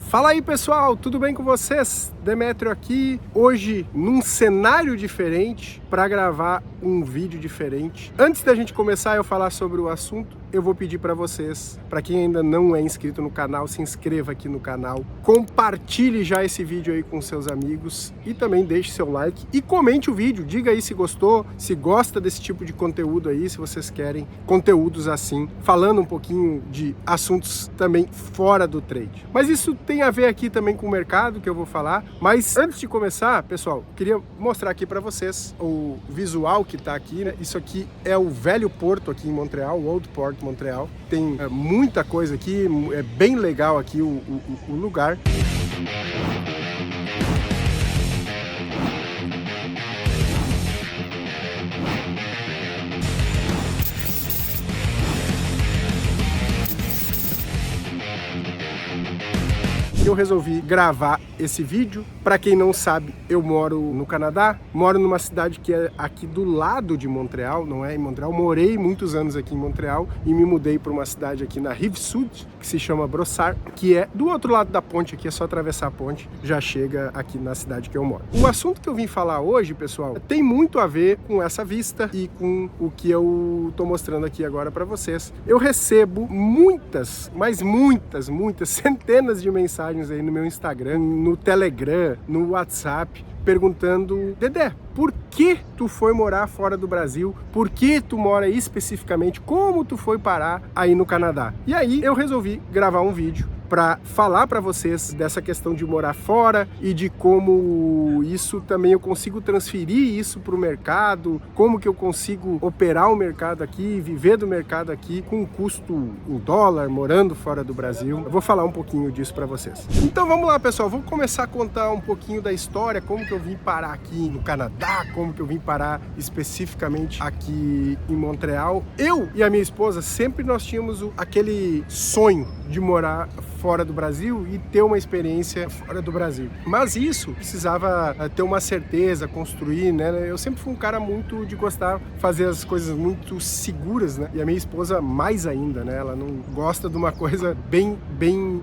Fala aí pessoal, tudo bem com vocês? Demétrio aqui, hoje num cenário diferente para gravar um vídeo diferente. Antes da gente começar a falar sobre o assunto, eu vou pedir para vocês, para quem ainda não é inscrito no canal, se inscreva aqui no canal, compartilhe já esse vídeo aí com seus amigos e também deixe seu like e comente o vídeo, diga aí se gostou, se gosta desse tipo de conteúdo aí, se vocês querem conteúdos assim, falando um pouquinho de assuntos também fora do trade. Mas isso tem a ver aqui também com o mercado que eu vou falar, mas antes de começar, pessoal, queria mostrar aqui para vocês o visual que tá aqui, né? Isso aqui é o velho porto aqui em Montreal, o Old Port Montreal. Tem muita coisa aqui, é bem legal aqui o lugar. Eu resolvi gravar esse vídeo. Para quem não sabe, eu moro no Canadá, moro numa cidade que é aqui do lado de Montreal, não é em Montreal. Morei muitos anos aqui em Montreal e me mudei para uma cidade aqui na Rive Sud, que se chama Brossard, que é do outro lado da ponte aqui, é só atravessar a ponte, já chega aqui na cidade que eu moro. O assunto que eu vim falar hoje, pessoal, tem muito a ver com essa vista e com o que eu tô mostrando aqui agora para vocês. Eu recebo muitas, mas muitas, centenas de mensagens aí no meu Instagram, no Telegram, no WhatsApp, perguntando: Dedé, por que tu foi morar fora do Brasil? Por que tu mora especificamente? Como tu foi parar aí no Canadá? E aí eu resolvi gravar um vídeo para falar para vocês dessa questão de morar fora e de como isso também eu consigo transferir isso para o mercado, como que eu consigo operar o mercado aqui, viver do mercado aqui com custo em dólar, morando fora do Brasil. Eu vou falar um pouquinho disso para vocês. Então vamos lá, pessoal, vou começar a contar um pouquinho da história, como que eu vim parar aqui no Canadá, como que eu vim parar especificamente aqui em Montreal. Eu e a minha esposa, sempre nós tínhamos aquele sonho de morar fora do Brasil e ter uma experiência fora do Brasil. Mas isso precisava ter uma certeza, construir, né? Eu sempre fui um cara muito de gostar de fazer as coisas muito seguras, né? E a minha esposa mais ainda, né? Ela não gosta de uma coisa bem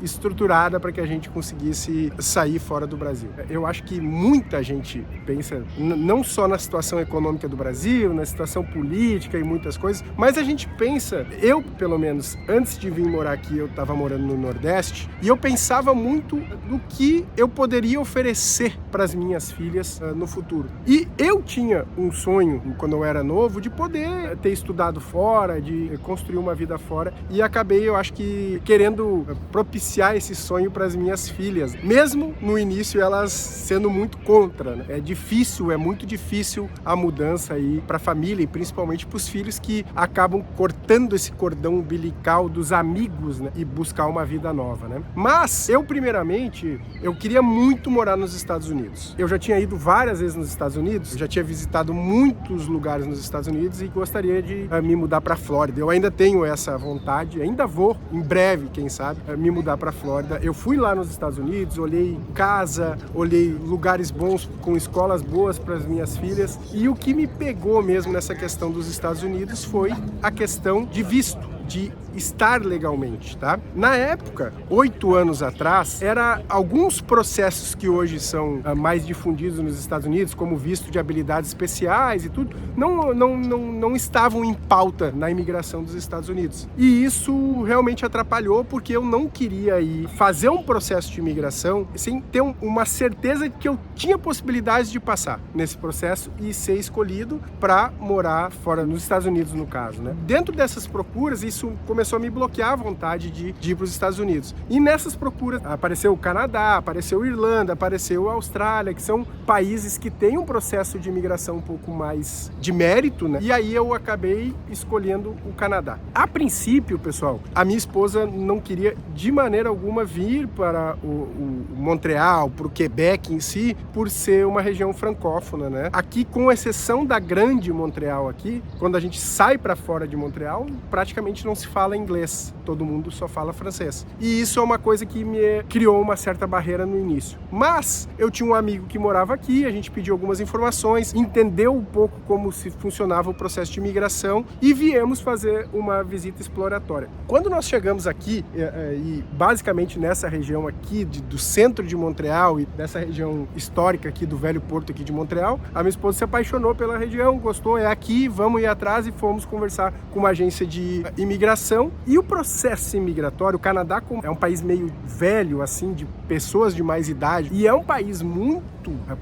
estruturada para que a gente conseguisse sair fora do Brasil. Eu acho que muita gente pensa não só na situação econômica do Brasil, na situação política e muitas coisas, mas a gente pensa, eu pelo menos, antes de vir morar aqui, eu estava morando no Nordeste, e eu pensava muito no que eu poderia oferecer para as minhas filhas no futuro. E eu tinha um sonho, quando eu era novo, de poder ter estudado fora, de construir uma vida fora, e acabei, eu acho que, querendo propiciar esse sonho para as minhas filhas, mesmo no início elas sendo muito contra, né? É muito difícil a mudança aí para a família e principalmente para os filhos que acabam cortando esse cordão umbilical dos amigos, né? E buscar uma vida nova. Né? Mas eu primeiramente, eu queria muito morar nos Estados Unidos. Eu já tinha ido várias vezes nos Estados Unidos, já tinha visitado muitos lugares nos Estados Unidos e gostaria de me mudar para a Flórida. Eu ainda tenho essa vontade, ainda vou, em breve, quem sabe, me mudar para a Flórida. Eu fui lá nos Estados Unidos, olhei casa, olhei lugares bons, com escolas boas para as minhas filhas, e o que me pegou mesmo nessa questão dos Estados Unidos foi a questão de visto, de estar legalmente, tá? Na época, 8 anos atrás, era alguns processos que hoje são mais difundidos nos Estados Unidos, como visto de habilidades especiais e tudo, não estavam em pauta na imigração dos Estados Unidos. E isso realmente atrapalhou, porque eu não queria ir fazer um processo de imigração sem ter uma certeza de que eu tinha possibilidades de passar nesse processo e ser escolhido para morar fora, nos Estados Unidos, no caso, né? Dentro dessas procuras, isso começou a me bloquear a vontade de ir para os Estados Unidos. E nessas procuras apareceu o Canadá, apareceu a Irlanda, apareceu a Austrália, que são países que têm um processo de imigração um pouco mais de mérito, né? E aí eu acabei escolhendo o Canadá. A princípio, pessoal, a minha esposa não queria de maneira alguma vir para o Montreal, para o Quebec em si, por ser uma região francófona, né? Aqui, com exceção da grande Montreal aqui, quando a gente sai para fora de Montreal, praticamente não se fala inglês, todo mundo só fala francês. E isso é uma coisa que me criou uma certa barreira no início. Mas eu tinha um amigo que morava aqui, a gente pediu algumas informações, entendeu um pouco como se funcionava o processo de imigração e viemos fazer uma visita exploratória. Quando nós chegamos aqui, e basicamente nessa região aqui do centro de Montreal e dessa região histórica aqui do velho porto aqui de Montreal, a minha esposa se apaixonou pela região, gostou, é aqui, vamos ir atrás, e fomos conversar com uma agência de imigração. E o processo imigratório, o Canadá é um país meio velho, assim, de pessoas de mais idade, e é um país muito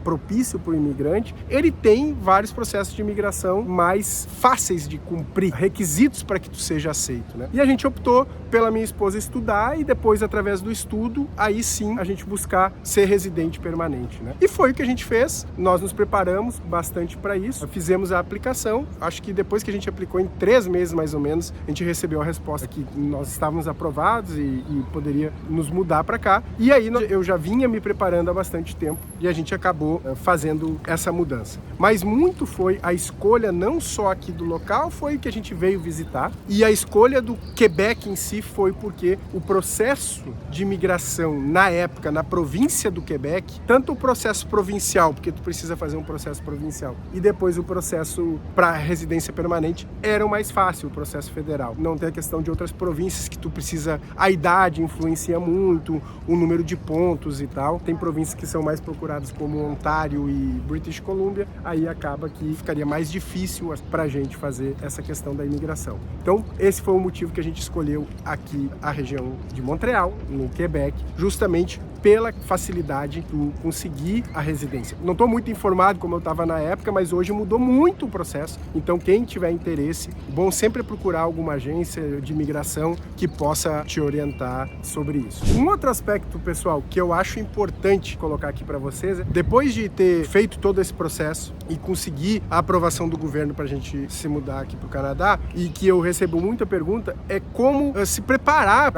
propício para o imigrante, ele tem vários processos de imigração mais fáceis de cumprir, requisitos para que tu seja aceito, né? E a gente optou pela minha esposa estudar e depois, através do estudo, aí sim a gente buscar ser residente permanente, né? E foi o que a gente fez, nós nos preparamos bastante para isso, fizemos a aplicação, acho que depois que a gente aplicou em 3 meses mais ou menos, a gente recebeu a resposta que nós estávamos aprovados e poderia nos mudar para cá, e aí eu já vinha me preparando há bastante tempo e a gente acabou fazendo essa mudança. Mas muito foi a escolha não só aqui do local, foi o que a gente veio visitar, e a escolha do Quebec em si foi porque o processo de imigração na época, na província do Quebec, tanto o processo provincial, porque tu precisa fazer um processo provincial, e depois o processo para residência permanente era o mais fácil, o processo federal. Não tem a questão de outras províncias que tu precisa, a idade influencia muito, o número de pontos e tal. Tem províncias que são mais procuradas como Ontário e British Columbia, aí acaba que ficaria mais difícil pra gente fazer essa questão da imigração. Então, esse foi o motivo que a gente escolheu aqui a região de Montreal, no Quebec, justamente pela facilidade de conseguir a residência. Não estou muito informado como eu estava na época, mas hoje mudou muito o processo. Então, quem tiver interesse, bom sempre procurar alguma agência de imigração que possa te orientar sobre isso. Um outro aspecto, pessoal, que eu acho importante colocar aqui para vocês, depois de ter feito todo esse processo e conseguir a aprovação do governo para a gente se mudar aqui para o Canadá, e que eu recebo muita pergunta, é como se preparar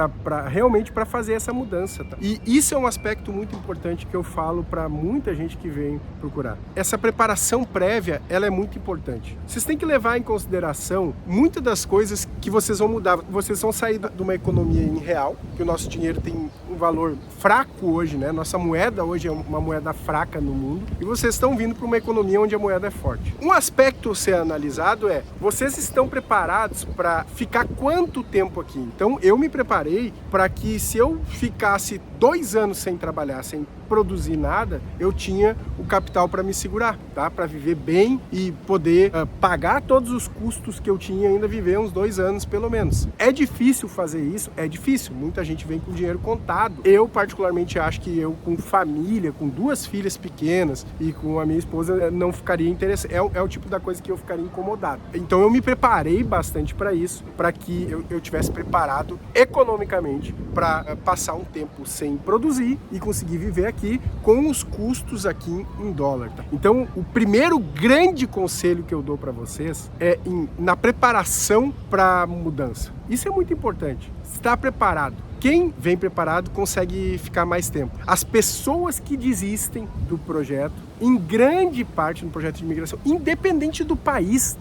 realmente para fazer essa mudança. Tá? E isso é um aspecto muito importante que eu falo para muita gente que vem procurar. Essa preparação prévia, ela é muito importante. Vocês têm que levar em consideração muitas das coisas que vocês vão mudar. Vocês vão sair de uma economia em real, que o nosso dinheiro tem um valor fraco hoje, né? Nossa moeda hoje é uma moeda fraca no mundo, e vocês estão vindo para uma economia onde a moeda é forte. Um aspecto a ser analisado é, vocês estão preparados para ficar quanto tempo aqui? Então, eu me preparei para que se eu ficasse 2 anos sem trabalhar, sem produzir nada, eu tinha o capital para me segurar, tá? Para viver bem e poder pagar todos os custos que eu tinha, ainda viver uns 2 anos pelo menos. É difícil fazer isso? É difícil. Muita gente vem com dinheiro contado. Eu particularmente acho que eu, com família, com 2 filhas pequenas e com a minha esposa, não ficaria interessado. É o tipo da coisa que eu ficaria incomodado. Então eu me preparei bastante para isso, para que eu tivesse preparado economicamente para passar um tempo sem produzir e conseguir viver aqui com os custos aqui em dólar. Tá? Então, o primeiro grande conselho que eu dou para vocês é na preparação para a mudança. Isso é muito importante. Estar preparado. Quem vem preparado consegue ficar mais tempo. As pessoas que desistem do projeto, em grande parte no projeto de imigração, independe do país,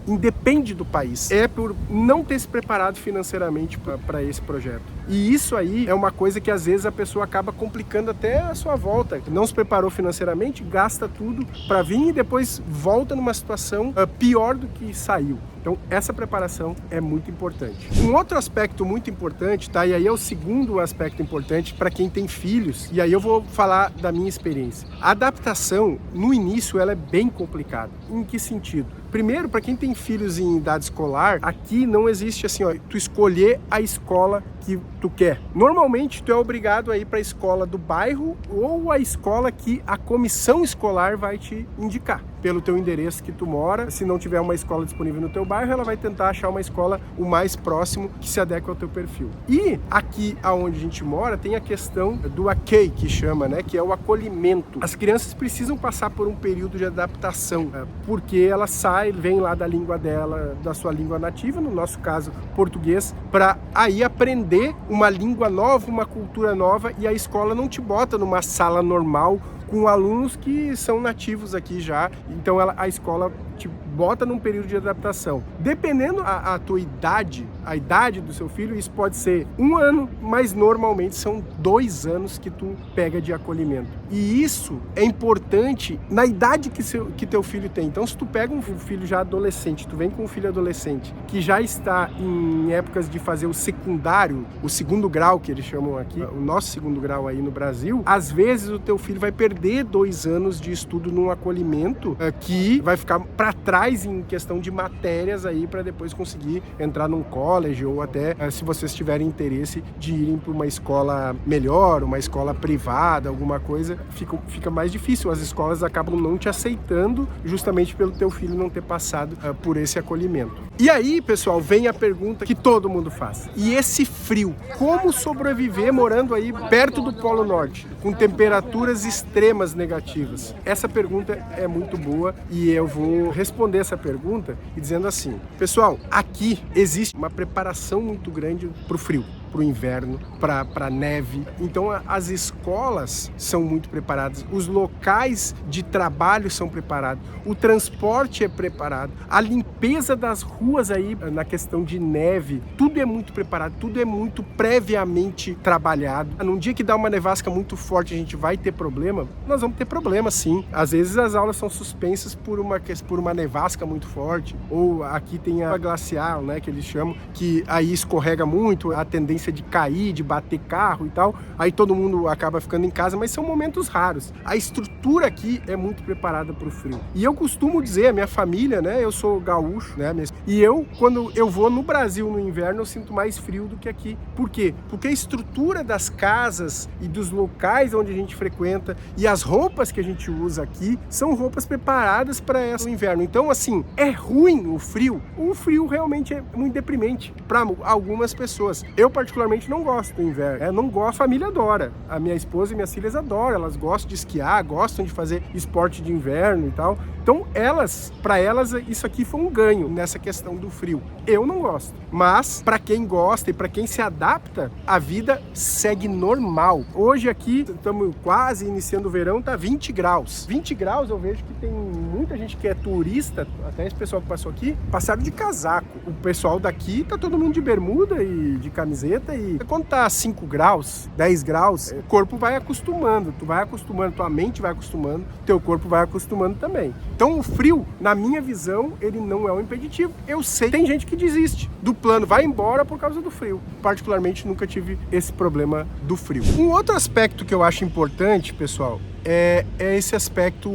é por não ter se preparado financeiramente para esse projeto. E isso aí é uma coisa que às vezes a pessoa acaba complicando até a sua volta. Não se preparou financeiramente, gasta tudo para vir e depois volta numa situação pior do que saiu. Então, essa preparação é muito importante. Um outro aspecto muito importante, tá? E aí é o segundo aspecto importante para quem tem filhos, e aí eu vou falar da minha experiência. A adaptação, no início, ela é bem complicada. Em que sentido? Primeiro, para quem tem filhos em idade escolar, aqui não existe assim, ó, tu escolher a escola que tu quer. Normalmente, tu é obrigado a ir para a escola do bairro ou a escola que a comissão escolar vai te indicar. Pelo teu endereço que tu mora, se não tiver uma escola disponível no teu bairro, ela vai tentar achar uma escola o mais próximo que se adequa ao teu perfil. E aqui aonde a gente mora tem a questão do AKEI, que chama, né, que é o acolhimento. As crianças precisam passar por um período de adaptação, porque ela vem lá da língua dela, da sua língua nativa, no nosso caso português, para aí aprender uma língua nova, uma cultura nova, e a escola não te bota numa sala normal com alunos que são nativos aqui já, então a escola te bota num período de adaptação. Dependendo a tua idade, a idade do seu filho, isso pode ser 1 ano, mas normalmente são 2 anos que tu pega de acolhimento. E isso é importante na idade que teu filho tem. Então, se tu pega um filho já adolescente, tu vem com um filho adolescente que já está em épocas de fazer o secundário, o segundo grau que eles chamam aqui, o nosso segundo grau aí no Brasil, às vezes o teu filho vai perder 2 anos de estudo num acolhimento que vai ficar para trás em questão de matérias aí para depois conseguir entrar num college ou até, se vocês tiverem interesse de irem para uma escola melhor, uma escola privada, alguma coisa, fica mais difícil. As escolas acabam não te aceitando justamente pelo teu filho não ter passado por esse acolhimento. E aí, pessoal, vem a pergunta que todo mundo faz. E esse frio? Como sobreviver morando aí perto do Polo Norte, com temperaturas extremas negativas? Essa pergunta é muito boa e eu vou responder essa pergunta dizendo assim: pessoal, aqui existe uma preparação muito grande para o frio, para o inverno, para a neve. Então as escolas são muito preparadas, os locais de trabalho são preparados, o transporte é preparado, a limpeza das ruas aí na questão de neve, tudo é muito preparado, tudo é muito previamente trabalhado. Num dia que dá uma nevasca muito forte, a gente vai ter problema? Nós vamos ter problema sim. Às vezes as aulas são suspensas por uma nevasca muito forte, ou aqui tem a glacial, né, que eles chamam, que aí escorrega muito, a tendência de cair, de bater carro e tal, aí todo mundo acaba ficando em casa, mas são momentos raros. A estrutura aqui é muito preparada para o frio. E eu costumo dizer, a minha família, né, eu sou gaúcho, né, e quando eu vou no Brasil no inverno, eu sinto mais frio do que aqui. Por quê? Porque a estrutura das casas e dos locais onde a gente frequenta e as roupas que a gente usa aqui são roupas preparadas para esse inverno. Então, assim, é ruim o frio? O frio realmente é muito deprimente para algumas pessoas. Eu, particularmente, não gosto do inverno. Não gosto, a família adora. A minha esposa e minhas filhas adoram. Elas gostam de esquiar, gostam de fazer esporte de inverno e tal. Então, para elas, isso aqui foi um ganho nessa questão do frio. Eu não gosto. Mas, para quem gosta e para quem se adapta, a vida segue normal. Hoje aqui, estamos quase iniciando o verão, tá 20 graus. 20 graus eu vejo que tem muita gente que é turista, até esse pessoal que passou aqui, passaram de casaco. O pessoal daqui tá todo mundo de bermuda e de camiseta, e quando tá 5 graus, 10 graus, o corpo vai acostumando, tu vai acostumando, tua mente vai acostumando, teu corpo vai acostumando também. Então o frio, na minha visão, ele não é um impeditivo. Eu sei, tem gente que desiste do plano, vai embora por causa do frio. Particularmente nunca tive esse problema do frio. Um outro aspecto que eu acho importante, pessoal, é esse aspecto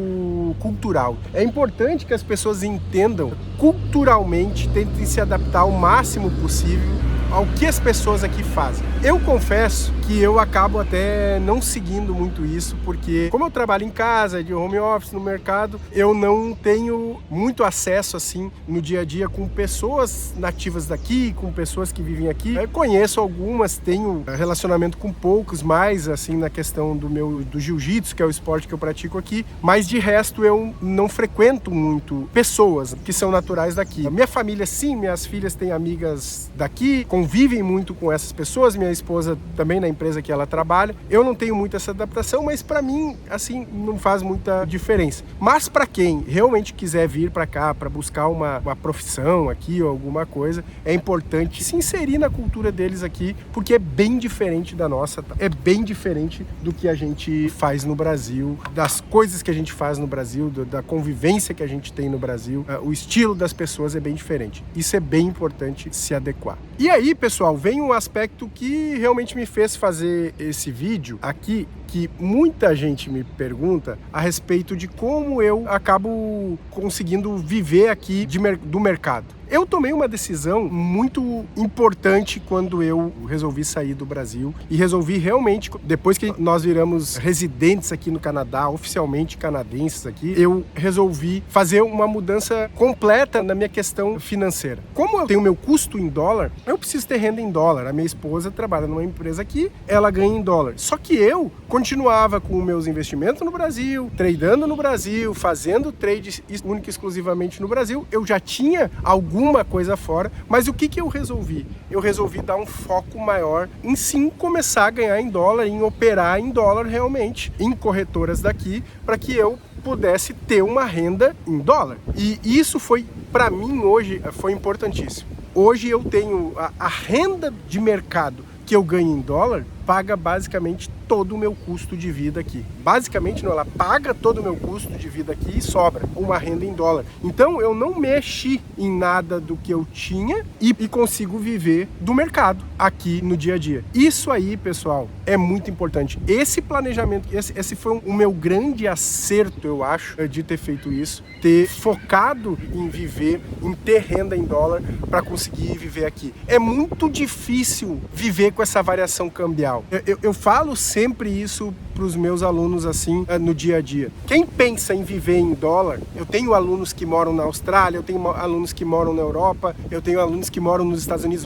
cultural. É importante que as pessoas entendam culturalmente, tentem se adaptar ao máximo possível ao que as pessoas aqui fazem. Eu confesso que eu acabo até não seguindo muito isso, porque como eu trabalho em casa, de home office, no mercado, eu não tenho muito acesso assim no dia a dia com pessoas nativas daqui, com pessoas que vivem aqui. Eu conheço algumas, tenho relacionamento com poucos, mais assim na questão do jiu-jitsu, que é o esporte que eu pratico aqui, mas de resto eu não frequento muito pessoas que são naturais daqui. A minha família sim, minhas filhas têm amigas daqui, convivem muito com essas pessoas, minha esposa também na empresa que ela trabalha. Eu não tenho muito essa adaptação, mas para mim, assim, não faz muita diferença. Mas para quem realmente quiser vir para cá para buscar uma profissão aqui ou alguma coisa, é importante se inserir na cultura deles aqui, porque é bem diferente da nossa, é bem diferente do que a gente faz no Brasil, das coisas que a gente faz no Brasil, da convivência que a gente tem no Brasil, o estilo das pessoas é bem diferente. Isso é bem importante se adequar. E aí, pessoal, vem um aspecto que realmente me fez fazer esse vídeo aqui, que muita gente me pergunta a respeito de como eu acabo conseguindo viver aqui do mercado. Eu tomei uma decisão muito importante quando eu resolvi sair do Brasil e resolvi realmente, depois que nós viramos residentes aqui no Canadá, oficialmente canadenses aqui, eu resolvi fazer uma mudança completa na minha questão financeira. Como eu tenho meu custo em dólar, eu preciso ter renda em dólar. A minha esposa trabalha numa empresa aqui, ela ganha em dólar. Só que eu continuava com meus investimentos no Brasil, tradando no Brasil, fazendo trade única e exclusivamente no Brasil. Eu já tinha alguma coisa fora, mas o que eu resolvi? Eu resolvi dar um foco maior em sim começar a ganhar em dólar, em operar em dólar realmente, em corretoras daqui, para que eu pudesse ter uma renda em dólar. E isso foi, para mim hoje, foi importantíssimo. Hoje eu tenho a renda de mercado que eu ganho em dólar, paga basicamente todo o meu custo de vida aqui. Basicamente não, ela paga todo o meu custo de vida aqui e sobra uma renda em dólar. Então eu não mexi em nada do que eu tinha e consigo viver do mercado aqui no dia a dia. Isso aí, pessoal, é muito importante. Esse planejamento, esse foi o meu grande acerto, eu acho, de ter feito isso, ter focado em viver, em ter renda em dólar para conseguir viver aqui. É muito difícil viver com essa variação cambial. Eu falo sempre isso para os meus alunos assim no dia a dia. Quem pensa em viver em dólar, eu tenho alunos que moram na Austrália, eu tenho alunos que moram na Europa, eu tenho alunos que moram nos Estados Unidos,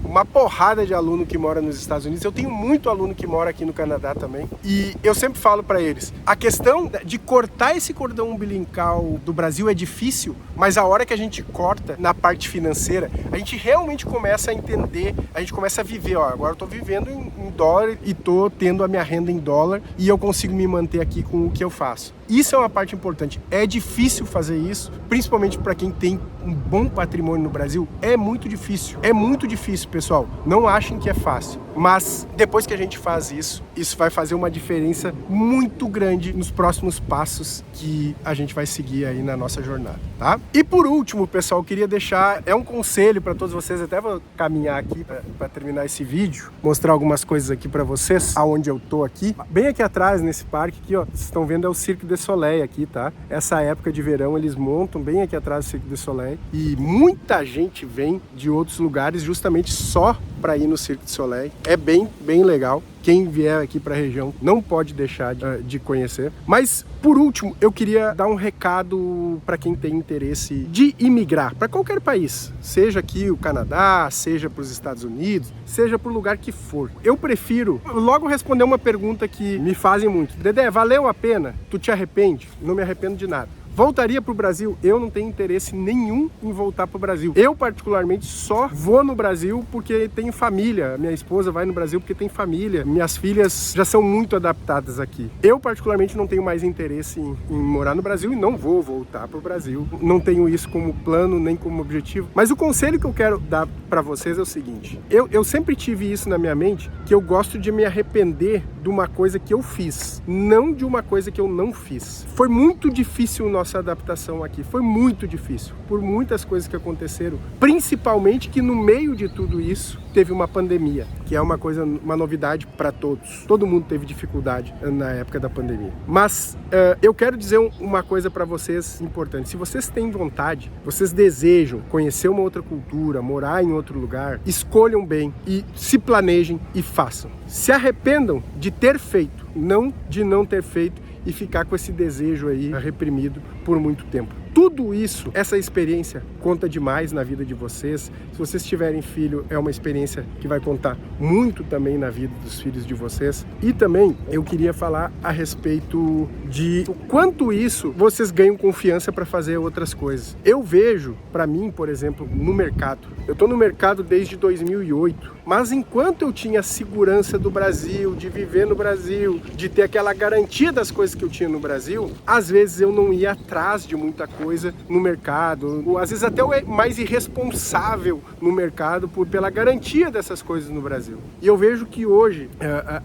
uma porrada de aluno que mora nos Estados Unidos. Eu tenho muito aluno que mora aqui no Canadá também. E eu sempre falo para eles, a questão de cortar esse cordão umbilical do Brasil é difícil, mas a hora que a gente corta na parte financeira, a gente realmente começa a entender, a gente começa a viver, ó, agora eu tô vivendo em dólar e tô tendo a minha renda em dólar e eu consigo me manter aqui com o que eu faço. Isso é uma parte importante. É difícil fazer isso, principalmente para quem tem um bom patrimônio no Brasil. É muito difícil. É muito difícil, pessoal. Não achem que é fácil. Mas depois que a gente faz isso, isso vai fazer uma diferença muito grande nos próximos passos que a gente vai seguir aí na nossa jornada, tá? E por último, pessoal, eu queria deixar um conselho para todos vocês. Até vou caminhar aqui para terminar esse vídeo, mostrar algumas coisas aqui para vocês, aonde eu tô aqui. Bem aqui atrás, nesse parque aqui, ó, vocês estão vendo é o Cirque du Soleil aqui, tá? Essa época de verão eles montam bem aqui atrás do Cirque du Soleil e muita gente vem de outros lugares justamente só para ir no Cirque du Soleil. É bem legal. Quem vier aqui para a região não pode deixar de conhecer. Mas, por último, eu queria dar um recado para quem tem interesse de imigrar para qualquer país, seja aqui o Canadá, seja para os Estados Unidos, seja para o lugar que for. Eu prefiro logo responder uma pergunta que me fazem muito. Dedé, valeu a pena? Tu te arrepende? Não me arrependo de nada. Voltaria para o Brasil? Eu não tenho interesse nenhum em voltar para o Brasil. Eu, particularmente, só vou no Brasil porque tenho família. Minha esposa vai no Brasil porque tem família. Minhas filhas já são muito adaptadas aqui. Eu, particularmente, não tenho mais interesse em morar no Brasil e não vou voltar para o Brasil. Não tenho isso como plano nem como objetivo. Mas o conselho que eu quero dar para vocês é o seguinte. Eu sempre tive isso na minha mente, que eu gosto de me arrepender de uma coisa que eu fiz, não de uma coisa que eu não fiz. Foi muito difícil nossa adaptação aqui, foi muito difícil, por muitas coisas que aconteceram, principalmente que no meio de tudo isso teve uma pandemia, que é uma novidade para todos. Todo mundo teve dificuldade na época da pandemia. Mas eu quero dizer uma coisa para vocês importante. Se vocês têm vontade, vocês desejam conhecer uma outra cultura, morar em outro lugar, escolham bem e se planejem e façam. Se arrependam de ter feito, não de não ter feito e ficar com esse desejo aí reprimido por muito tempo. Tudo isso, essa experiência conta demais na vida de vocês. Se vocês tiverem filho, é uma experiência que vai contar muito também na vida dos filhos de vocês. E também eu queria falar a respeito de o quanto isso vocês ganham confiança para fazer outras coisas. Eu vejo, para mim, por exemplo, no mercado. Eu estou no mercado desde 2008, mas enquanto eu tinha segurança do Brasil, de viver no Brasil, de ter aquela garantia das coisas que eu tinha no Brasil, às vezes eu não ia atrás de muita coisa no mercado, ou às vezes até eu é mais irresponsável no mercado pela garantia dessas coisas no Brasil. E eu vejo que hoje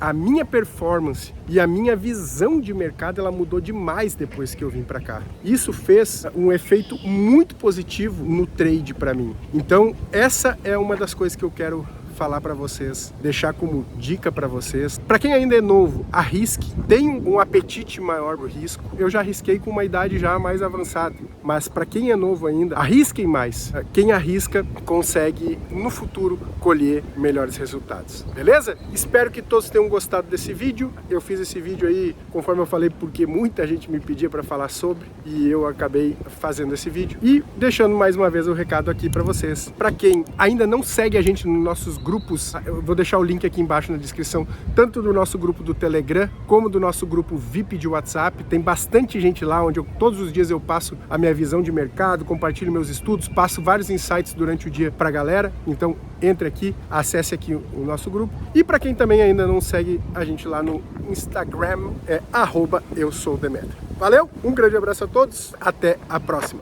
a minha performance e a minha visão de mercado ela mudou demais depois que eu vim para cá. Isso fez um efeito muito positivo no trade para mim. Então essa é uma das coisas que eu quero falar para vocês, deixar como dica para vocês. Para quem ainda é novo, arrisque, tem um apetite maior pro risco. Eu já arrisquei com uma idade já mais avançada, mas para quem é novo ainda, arrisquem mais. Quem arrisca consegue no futuro colher melhores resultados. Beleza? Espero que todos tenham gostado desse vídeo. Eu fiz esse vídeo aí, conforme eu falei, porque muita gente me pedia para falar sobre e eu acabei fazendo esse vídeo e deixando mais uma vez o recado aqui para vocês. Para quem ainda não segue a gente nos nossos grupos, eu vou deixar o link aqui embaixo na descrição, tanto do nosso grupo do Telegram, como do nosso grupo VIP de WhatsApp. Tem bastante gente lá, onde todos os dias eu passo a minha visão de mercado, compartilho meus estudos, passo vários insights durante o dia pra galera. Então entre aqui, acesse aqui o nosso grupo. E para quem também ainda não segue a gente lá no Instagram, é @eusoudemetrio. Valeu, um grande abraço a todos, até a próxima.